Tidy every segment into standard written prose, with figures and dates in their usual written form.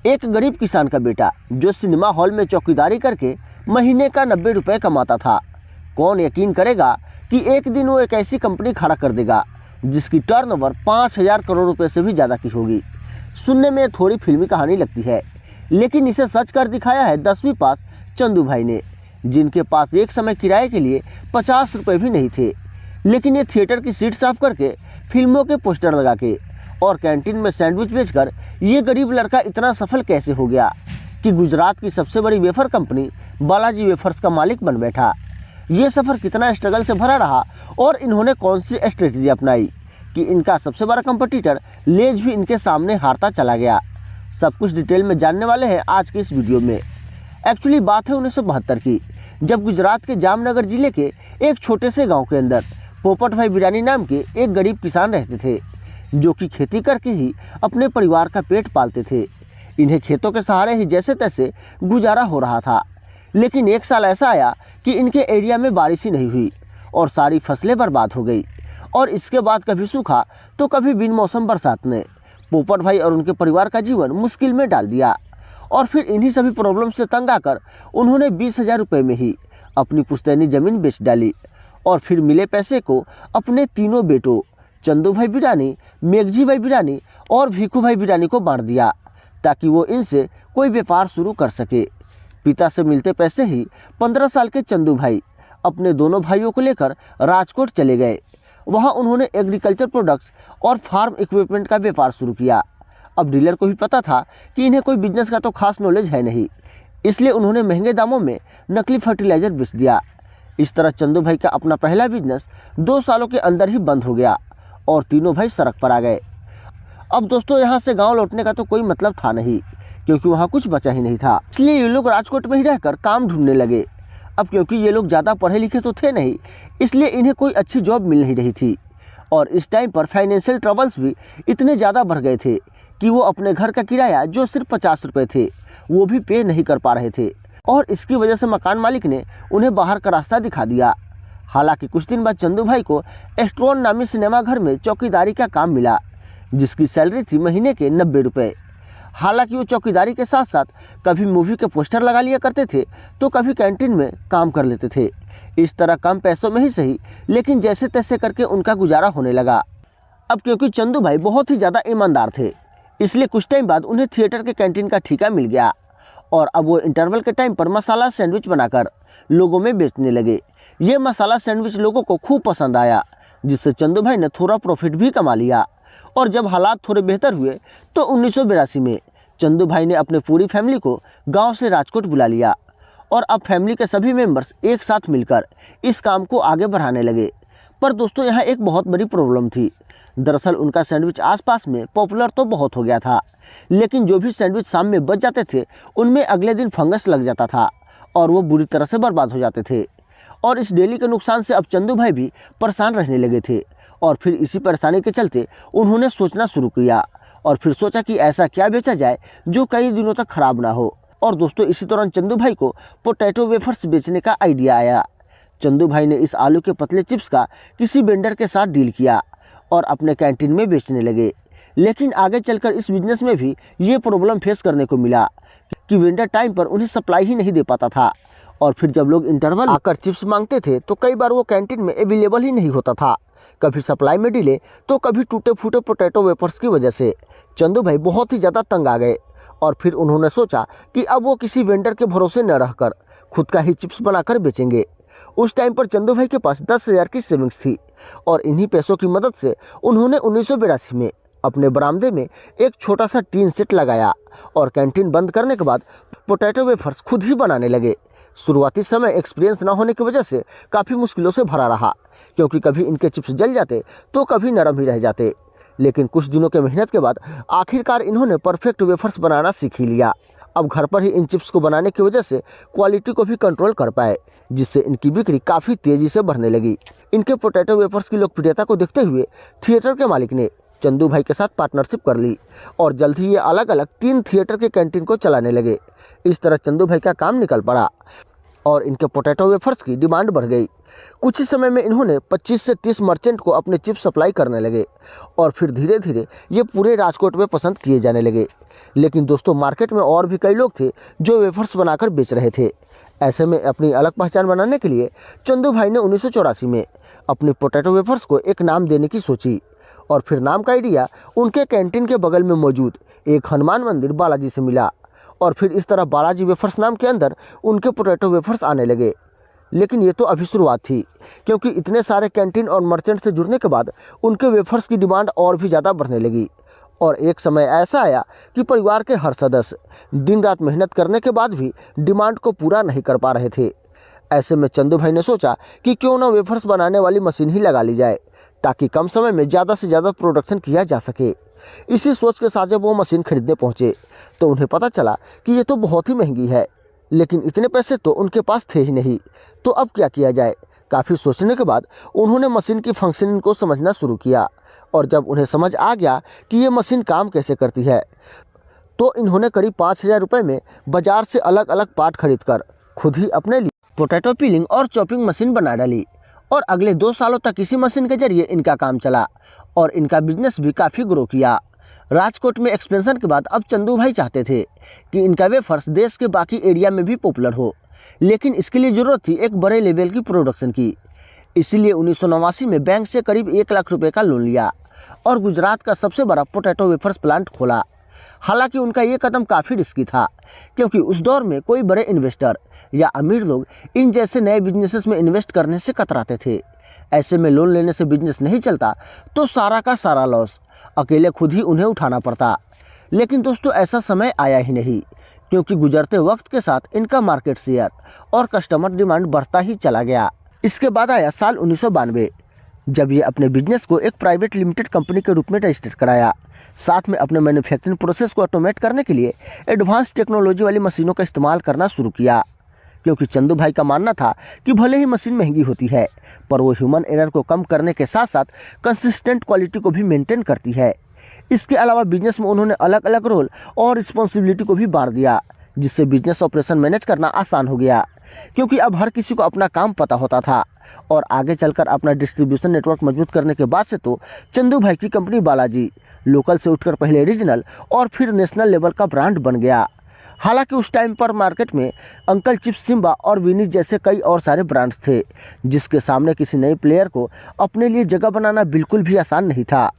एक गरीब किसान का बेटा जो सिनेमा हॉल में चौकीदारी करके महीने का 90 रुपए कमाता था। कौन यकीन करेगा कि एक दिन वो एक ऐसी कंपनी खड़ा कर देगा जिसकी टर्नओवर 5,000 करोड़ रुपए से भी ज़्यादा की होगी। सुनने में थोड़ी फिल्मी कहानी लगती है, लेकिन इसे सच कर दिखाया है 10वीं पास चंदू भाई ने, जिनके पास एक समय किराए के लिए 50 रुपये भी नहीं थे। लेकिन ये थिएटर की सीट साफ करके, फिल्मों के पोस्टर लगा के और कैंटीन में सैंडविच बेचकर ये गरीब लड़का इतना सफल कैसे हो गया कि गुजरात की सबसे बड़ी वेफर कंपनी बालाजी वेफर्स का मालिक बन बैठा। ये सफ़र कितना स्ट्रगल से भरा रहा और इन्होंने कौन सी स्ट्रेटजी अपनाई कि इनका सबसे बड़ा कंपटीटर लेज भी इनके सामने हारता चला गया। सब कुछ डिटेल में जानने वाले हैं आज की इस वीडियो में। एक्चुअली बात है 1972 की, जब गुजरात के जामनगर जिले के एक छोटे से गांव के अंदर पोपट भाई बिरानी नाम के एक गरीब किसान रहते थे, जो कि खेती करके ही अपने परिवार का पेट पालते थे। इन्हें खेतों के सहारे ही जैसे तैसे गुजारा हो रहा था। लेकिन एक साल ऐसा आया कि इनके एरिया में बारिश ही नहीं हुई और सारी फसलें बर्बाद हो गई। और इसके बाद कभी सूखा तो कभी बिन मौसम बरसात ने पोपट भाई और उनके परिवार का जीवन मुश्किल में डाल दिया। और फिर इन्हीं सभी प्रॉब्लम से तंग आकर उन्होंने 20,000 रुपये में ही अपनी पुश्तैनी ज़मीन बेच डाली और फिर मिले पैसे को अपने तीनों बेटों चंदू भाई बिरानी, मेघजी भाई बिरानी और भीखू भाई बिरानी को बांट दिया ताकि वो इनसे कोई व्यापार शुरू कर सके। पिता से मिलते पैसे ही 15 साल के चंदू भाई अपने दोनों भाइयों को लेकर राजकोट चले गए। वहाँ उन्होंने एग्रीकल्चर प्रोडक्ट्स और फार्म इक्विपमेंट का व्यापार शुरू किया। अब डीलर को भी पता था कि इन्हें कोई बिजनेस का तो खास नॉलेज है नहीं, इसलिए उन्होंने महंगे दामों में नकली फर्टिलाइजर बेच दिया। इस तरह चंदू भाई का अपना पहला बिजनेस 2 सालों के अंदर ही बंद हो गया और तीनों भाई सड़क पर आ गए। अब दोस्तों यहाँ से गांव लौटने का तो कोई मतलब था नहीं, क्योंकि वहाँ कुछ बचा ही नहीं था। इसलिए ये लोग राजकोट में ही रहकर काम ढूंढने लगे। अब क्योंकि ये लोग ज़्यादा पढ़े लिखे तो थे नहीं, इसलिए इन्हें कोई अच्छी जॉब मिल नहीं रही थी। और इस टाइम पर फाइनेंशियल ट्रबल्स भी इतने ज़्यादा बढ़ गए थे कि वो अपने घर का किराया जो सिर्फ 50 रुपये थे वो भी पे नहीं कर पा रहे थे। और इसकी वजह से मकान मालिक ने उन्हें बाहर का रास्ता दिखा दिया। हालांकि कुछ दिन बाद चंदू भाई को एस्ट्रोन नामी सिनेमा घर में चौकीदारी का काम मिला, जिसकी सैलरी थी महीने के 90 रुपये। हालांकि वो चौकीदारी के साथ साथ कभी मूवी के पोस्टर लगा लिया करते थे तो कभी कैंटीन में काम कर लेते थे। इस तरह कम पैसों में ही सही, लेकिन जैसे तैसे करके उनका गुजारा होने लगा। अब क्योंकि चंदू भाई बहुत ही ज़्यादा ईमानदार थे, इसलिए कुछ टाइम बाद उन्हें थिएटर के कैंटीन का ठेका मिल गया और अब वो इंटरवल के टाइम पर मसाला सैंडविच बनाकर लोगों में बेचने लगे। ये मसाला सैंडविच लोगों को खूब पसंद आया, जिससे चंदू भाई ने थोड़ा प्रॉफिट भी कमा लिया। और जब हालात थोड़े बेहतर हुए तो 1982 में चंदू भाई ने अपने पूरी फैमिली को गांव से राजकोट बुला लिया और अब फैमिली के सभी मेंबर्स एक साथ मिलकर इस काम को आगे बढ़ाने लगे। पर दोस्तों यहाँ एक बहुत बड़ी प्रॉब्लम थी। दरअसल उनका सैंडविच आसपास में पॉपुलर तो बहुत हो गया था, लेकिन जो भी सैंडविच शाम में बच जाते थे उनमें अगले दिन फंगस लग जाता था और वो बुरी तरह से बर्बाद हो जाते थे। और इस डेली के नुकसान से अब चंदू भाई भी परेशान रहने लगे थे। और फिर इसी परेशानी के चलते उन्होंने सोचना शुरू किया और फिर सोचा कि ऐसा क्या बेचा जाए जो कई दिनों तक खराब ना हो। और दोस्तों इसी दौरान चंदू भाई को पोटैटो वेफर्स बेचने का आइडिया आया। चंदू भाई ने इस आलू के पतले चिप्स का किसी वेंडर के साथ डील किया और अपने कैंटीन में बेचने लगे। लेकिन आगे चलकर इस बिजनेस में भी ये प्रॉब्लम फेस करने को मिला कि वेंडर टाइम पर उन्हें सप्लाई ही नहीं दे पाता था। और फिर जब लोग इंटरवल आकर चिप्स मांगते थे तो कई बार वो कैंटीन में अवेलेबल ही नहीं होता था। कभी सप्लाई में डिले तो कभी टूटे फूटे पोटैटो वेफर्स की वजह से चंदू भाई बहुत ही ज़्यादा तंग आ गए। और फिर उन्होंने सोचा कि अब वो किसी वेंडर के भरोसे न रहकर खुद का ही चिप्स बनाकर बेचेंगे। उस टाइम पर चंदू भाई के पास 10,000 की सेविंग्स थी और इन्हीं पैसों की मदद से उन्होंने 1982 में अपने बरामदे में एक छोटा सा टीन सेट लगाया और कैंटीन बंद करने के बाद पोटैटो वेफर्स खुद ही बनाने लगे। शुरुआती समय एक्सपीरियंस ना होने की वजह से काफ़ी मुश्किलों से भरा रहा, क्योंकि कभी इनके चिप्स जल जाते तो कभी नरम ही रह जाते। लेकिन कुछ दिनों के मेहनत के बाद आखिरकार इन्होंने परफेक्ट वेफर्स बनाना सीख ही लिया। अब घर पर ही इन चिप्स को बनाने की वजह से क्वालिटी को भी कंट्रोल कर पाए, जिससे इनकी बिक्री काफ़ी तेज़ी से बढ़ने लगी। इनके पोटैटो वेफर्स की लोकप्रियता को देखते हुए थिएटर के मालिक ने चंदू भाई के साथ पार्टनरशिप कर ली और जल्द ही ये अलग अलग 3 थिएटर के कैंटीन को चलाने लगे। इस तरह चंदू भाई का काम निकल पड़ा। और इनके पोटैटो वेफर्स की डिमांड बढ़ गई। कुछ ही समय में इन्होंने 25 से 30 मर्चेंट को अपने चिप्स सप्लाई करने लगे और फिर धीरे धीरे ये पूरे राजकोट में पसंद किए जाने लगे। लेकिन दोस्तों, मार्केट में और भी कई लोग थे जो वेफर्स बनाकर बेच रहे थे। ऐसे में अपनी अलग पहचान बनाने के लिए चंदू भाई ने 1984 में अपने पोटैटो वेफर्स को एक नाम देने की सोची और फिर नाम का आइडिया उनके कैंटीन के बगल में मौजूद एक हनुमान मंदिर बालाजी से मिला और फिर इस तरह बालाजी वेफर्स नाम के अंदर उनके पोटैटो वेफर्स आने लगे। लेकिन ये तो अभी शुरुआत थी, क्योंकि इतने सारे कैंटीन और मर्चेंट से जुड़ने के बाद उनके वेफर्स की डिमांड और भी ज़्यादा बढ़ने लगी। और एक समय ऐसा आया कि परिवार के हर सदस्य दिन रात मेहनत करने के बाद भी डिमांड को पूरा नहीं कर पा रहे थे। ऐसे में चंदू भाई ने सोचा कि क्यों ना वेफर्स बनाने वाली मशीन ही लगा ली जाए, ताकि कम समय में ज़्यादा से ज़्यादा प्रोडक्शन किया जा सके। इसी सोच के साथ जब वो मशीन खरीदने पहुँचे तो उन्हें पता चला कि ये तो बहुत ही महंगी है, लेकिन इतने पैसे तो उनके पास थे ही नहीं। तो अब क्या किया जाए? काफ़ी सोचने के बाद उन्होंने मशीन की फंक्शनिंग को समझना शुरू किया और जब उन्हें समझ आ गया कि ये मशीन काम कैसे करती है, तो इन्होंने करीब 5,000 रुपये में बाज़ार से अलग अलग पार्ट खरीद कर खुद ही अपने लिए पोटैटो पीलिंग और चॉपिंग मशीन बना डाली। और अगले 2 सालों तक इसी मशीन के जरिए इनका काम चला और इनका बिजनेस भी काफ़ी ग्रो किया। राजकोट में एक्सपेंशन के बाद अब चंदू भाई चाहते थे कि इनका वेफर्स देश के बाकी एरिया में भी पॉपुलर हो, लेकिन इसके लिए ज़रूरत थी एक बड़े लेवल की प्रोडक्शन की। इसीलिए 1989 में बैंक से करीब 1 लाख रुपए का लोन लिया और गुजरात का सबसे बड़ा पोटैटो वेफर्स प्लांट खोला। हालांकि उनका ये कदम काफ़ी रिस्की था, क्योंकि उस दौर में कोई बड़े इन्वेस्टर या अमीर लोग इन जैसे नए बिजनेसेस में इन्वेस्ट करने से कतराते थे। ऐसे में लोन लेने से बिजनेस नहीं चलता तो सारा का सारा लॉस अकेले खुद ही उन्हें उठाना पड़ता। लेकिन दोस्तों, ऐसा समय आया ही नहीं, क्योंकि गुजरते वक्त के साथ इनका मार्केट शेयर और कस्टमर डिमांड बढ़ता ही चला गया। इसके बाद आया साल 1992, जब ये अपने बिजनेस को एक प्राइवेट लिमिटेड कंपनी के रूप में रजिस्टर कराया। साथ में अपने मैन्युफैक्चरिंग प्रोसेस को ऑटोमेट करने के लिए एडवांस टेक्नोलॉजी वाली मशीनों का इस्तेमाल करना शुरू किया, क्योंकि चंदू भाई का मानना था कि भले ही मशीन महंगी होती है, पर वो ह्यूमन एरर को कम करने के साथ साथ कंसिस्टेंट क्वालिटी को भी मेंटेन करती है। इसके अलावा बिजनेस में उन्होंने अलग अलग रोल और रिस्पॉन्सिबिलिटी को भी बांट दिया, जिससे बिजनेस ऑपरेशन मैनेज करना आसान हो गया, क्योंकि अब हर किसी को अपना काम पता होता था। और आगे चलकर अपना डिस्ट्रीब्यूशन नेटवर्क मजबूत करने के बाद से तो चंदू भाई की कंपनी बालाजी लोकल से उठकर पहले रीजनल और फिर नेशनल लेवल का ब्रांड बन गया। हालांकि उस टाइम पर मार्केट में अंकल चिप्स, सिम्बा और विनीस जैसे कई और सारे ब्रांड्स थे, जिसके सामने किसी नए प्लेयर को अपने लिए जगह बनाना बिल्कुल भी आसान नहीं था।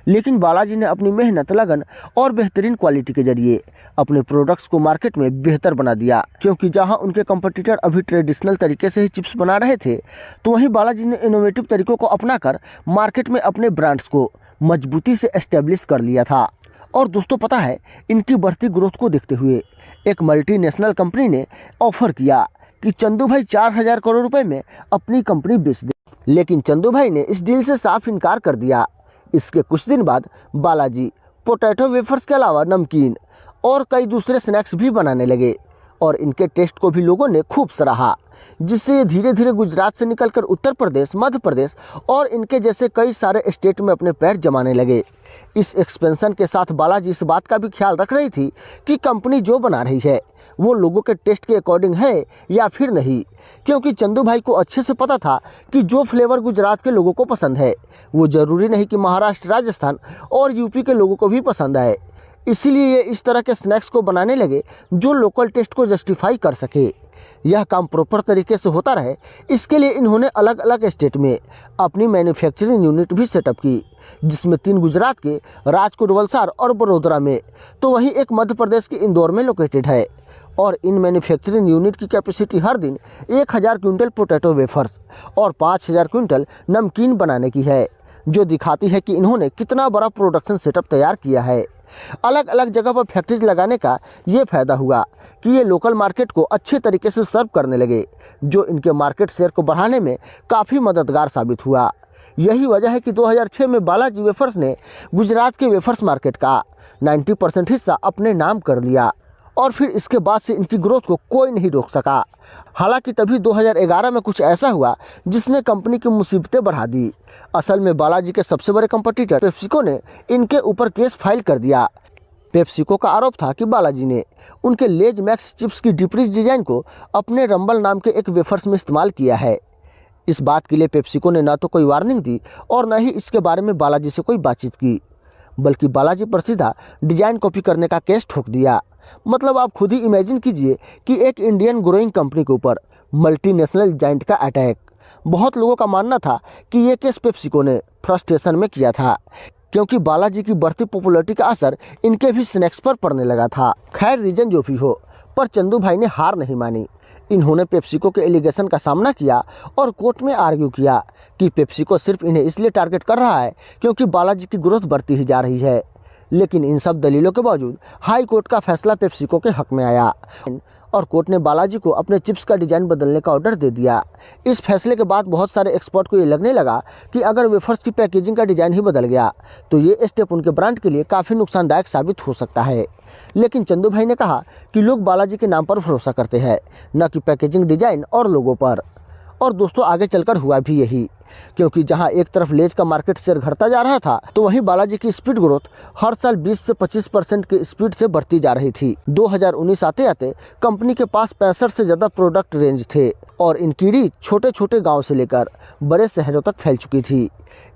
लेकिन बालाजी ने अपनी मेहनत, लगन और बेहतरीन क्वालिटी के जरिए अपने प्रोडक्ट्स को मार्केट में बेहतर बना दिया, क्योंकि जहां उनके कंपटीटर अभी ट्रेडिशनल तरीके से ही चिप्स बना रहे थे, तो वहीं बालाजी ने इनोवेटिव तरीकों को अपनाकर मार्केट में अपने ब्रांड्स को मजबूती से एस्टेब्लिश कर लिया था। और दोस्तों, पता है, इनकी बढ़ती ग्रोथ को देखते हुए एक मल्टीनेशनल कंपनी ने ऑफर किया कि चंदू भाई 4,000 करोड़ रुपए में अपनी कंपनी बेच दे। लेकिन चंदू भाई ने इस डील से साफ इनकार कर दिया। इसके कुछ दिन बाद बालाजी पोटैटो वेफर्स के अलावा नमकीन और कई दूसरे स्नैक्स भी बनाने लगे और इनके टेस्ट को भी लोगों ने खूब सराहा, जिससे ये धीरे धीरे गुजरात से निकलकर उत्तर प्रदेश, मध्य प्रदेश और इनके जैसे कई सारे स्टेट में अपने पैर जमाने लगे। इस एक्सपेंशन के साथ बालाजी इस बात का भी ख्याल रख रही थी कि कंपनी जो बना रही है वो लोगों के टेस्ट के अकॉर्डिंग है या फिर नहीं, क्योंकि चंदू भाई को अच्छे से पता था कि जो फ्लेवर गुजरात के लोगों को पसंद है वो ज़रूरी नहीं कि महाराष्ट्र, राजस्थान और यूपी के लोगों को भी पसंद आए। इसीलिए ये इस तरह के स्नैक्स को बनाने लगे जो लोकल टेस्ट को जस्टिफाई कर सके। यह काम प्रॉपर तरीके से होता रहे, इसके लिए इन्होंने अलग अलग स्टेट में अपनी मैन्युफैक्चरिंग यूनिट भी सेटअप की, जिसमें 3 गुजरात के राजकोट, वलसाड और बड़ोदरा में, तो वहीं एक मध्य प्रदेश के इंदौर में लोकेटेड है। और इन मैन्युफैक्चरिंग यूनिट की कैपेसिटी हर दिन 1,000 क्विंटल पोटैटो वेफर्स और 5,000 क्विंटल नमकीन बनाने की है, जो दिखाती है कि इन्होंने कितना बड़ा प्रोडक्शन सेटअप तैयार किया है। अलग अलग जगह पर फैक्ट्रीज लगाने का ये फ़ायदा हुआ कि ये लोकल मार्केट को अच्छे तरीके से सर्व करने लगे, जो इनके मार्केट शेयर को बढ़ाने में काफ़ी मददगार साबित हुआ। यही वजह है कि 2006 में बालाजी वेफर्स ने गुजरात के वेफर्स मार्केट का 90% हिस्सा अपने नाम कर लिया और फिर इसके बाद से इनकी ग्रोथ को कोई नहीं रोक सका। हालांकि तभी 2011 में कुछ ऐसा हुआ जिसने कंपनी की मुसीबतें बढ़ा दी। असल में बालाजी के सबसे बड़े कंपटीटर पेप्सिको ने इनके ऊपर केस फाइल कर दिया, पेप्सिको का आरोप था कि बालाजी ने उनके लेज मैक्स चिप्स की डीप्रीज डिजाइन को अपने रंबल नाम के एक वेफर्स में इस्तेमाल किया है। इस बात के लिए पेप्सिको ने न तो कोई वार्निंग दी और न ही इसके बारे में बालाजी से कोई बातचीत की, बल्कि बालाजी पर सीधा डिजाइन कॉपी करने का केस ठोक दिया। मतलब आप खुद ही इमेजिन कीजिए कि एक इंडियन ग्रोइंग कंपनी के ऊपर मल्टीनेशनल जाइंट का अटैक। बहुत लोगों का मानना था कि ये केस पेप्सिको ने फ्रस्ट्रेशन में किया था, क्योंकि बालाजी की बढ़ती पॉपुलैरिटी का असर इनके भी स्नैक्स पर पड़ने लगा था। खैर रीजन जो भी हो, पर चंदू भाई ने हार नहीं मानी। इन्होंने पेप्सिको के एलिगेशन का सामना किया और कोर्ट में आर्ग्यू किया कि पेप्सिको सिर्फ इन्हें इसलिए टारगेट कर रहा है क्योंकि बालाजी की ग्रोथ बढ़ती ही जा रही है। लेकिन इन सब दलीलों के बावजूद हाई कोर्ट का फैसला पेप्सिको के हक में आया और कोर्ट ने बालाजी को अपने चिप्स का डिजाइन बदलने का ऑर्डर दे दिया। इस फैसले के बाद बहुत सारे एक्सपर्ट को ये लगने लगा कि अगर वेफर्स की पैकेजिंग का डिजाइन ही बदल गया तो ये स्टेप उनके ब्रांड के लिए काफ़ी नुकसानदायक साबित हो सकता है। लेकिन चंदू भाई ने कहा कि लोग बालाजी के नाम पर भरोसा करते हैं, न कि पैकेजिंग डिजाइन और लोगों पर। और दोस्तों आगे चलकर हुआ भी यही, क्योंकि जहां एक तरफ लेज का मार्केट शेयर घटता जा रहा था तो वहीं बालाजी की स्पीड ग्रोथ हर साल 20 से 25% की स्पीड से बढ़ती जा रही थी। 2019 आते आते कंपनी के पास 65 से ज़्यादा प्रोडक्ट रेंज थे और इनकी रीच छोटे छोटे गांव से लेकर बड़े शहरों तक फैल चुकी थी।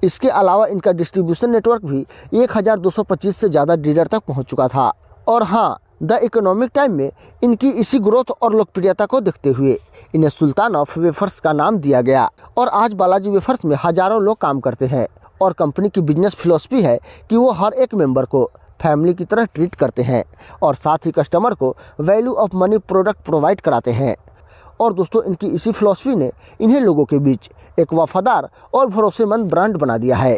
इसके अलावा इनका डिस्ट्रीब्यूशन नेटवर्क भी 1225 से ज़्यादा डीलर तक पहुँच चुका था। और हाँ, द इकोनॉमिक टाइम में इनकी इसी ग्रोथ और लोकप्रियता को देखते हुए इन्हें सुल्तान ऑफ वेफर्स का नाम दिया गया। और आज बालाजी वेफर्स में हजारों लोग काम करते हैं और कंपनी की बिजनेस फिलॉसफी है कि वो हर एक मेंबर को फैमिली की तरह ट्रीट करते हैं और साथ ही कस्टमर को value of money product provide कराते हैं। और दोस्तों इनकी इसी फिलॉसफी ने इन्हें लोगों के बीच एक वफादार और भरोसेमंद ब्रांड बना दिया है।